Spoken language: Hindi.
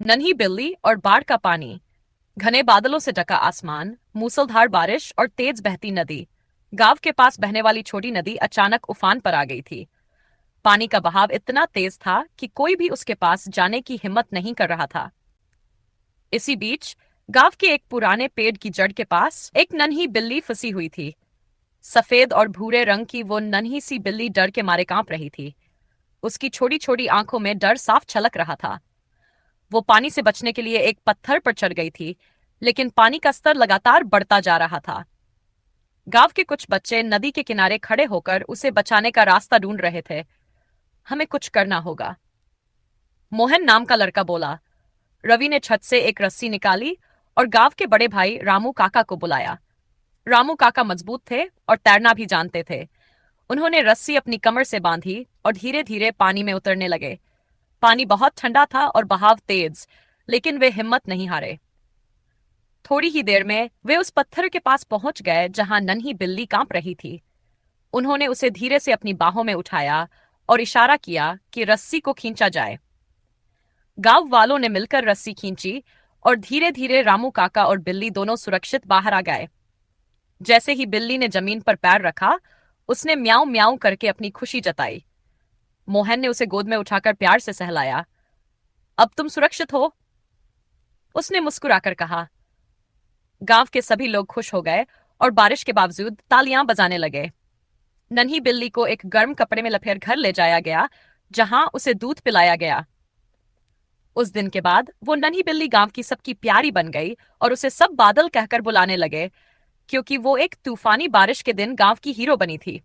नन्ही बिल्ली और बाढ़ का पानी। घने बादलों से ढका आसमान, मूसलधार बारिश और तेज बहती नदी। गांव के पास बहने वाली छोटी नदी अचानक उफान पर आ गई थी। पानी का बहाव इतना तेज था कि कोई भी उसके पास जाने की हिम्मत नहीं कर रहा था। इसी बीच गांव के एक पुराने पेड़ की जड़ के पास एक नन्ही बिल्ली फंसी हुई थी। सफेद और भूरे रंग की वो नन्ही सी बिल्ली डर के मारे कांप रही थी। उसकी छोटी छोटी आंखों में डर साफ छलक रहा था। वो पानी से बचने के लिए एक पत्थर पर चढ़ गई थी, लेकिन पानी का स्तर लगातार बढ़ता जा रहा था। गांव के कुछ बच्चे नदी के किनारे खड़े होकर उसे बचाने का रास्ता ढूंढ रहे थे। हमें कुछ करना होगा, मोहन नाम का लड़का बोला। रवि ने छत से एक रस्सी निकाली और गांव के बड़े भाई रामू काका को बुलाया। रामू काका मजबूत थे और तैरना भी जानते थे। उन्होंने रस्सी अपनी कमर से बांधी और धीरे धीरे पानी में उतरने लगे। पानी बहुत ठंडा था और बहाव तेज, लेकिन वे हिम्मत नहीं हारे। थोड़ी ही देर में वे उस पत्थर के पास पहुंच गए जहां नन्ही बिल्ली कांप रही थी। उन्होंने उसे धीरे से अपनी बाहों में उठाया और इशारा किया कि रस्सी को खींचा जाए। गांव वालों ने मिलकर रस्सी खींची और धीरे धीरे रामू काका और बिल्ली दोनों सुरक्षित बाहर आ गए। जैसे ही बिल्ली ने जमीन पर पैर रखा, उसने म्याऊं म्याऊं करके अपनी खुशी जताई। मोहन ने उसे गोद में उठाकर प्यार से सहलाया। अब तुम सुरक्षित हो, उसने मुस्कुराकर कहा। गांव के सभी लोग खुश हो गए और बारिश के बावजूद तालियां बजाने लगे। नन्ही बिल्ली को एक गर्म कपड़े में लपेट घर ले जाया गया, जहां उसे दूध पिलाया गया। उस दिन के बाद वो नन्ही बिल्ली गांव की सबकी प्यारी बन गई और उसे सब बादल कहकर बुलाने लगे, क्योंकि वो एक तूफानी बारिश के दिन गांव की हीरो बनी थी।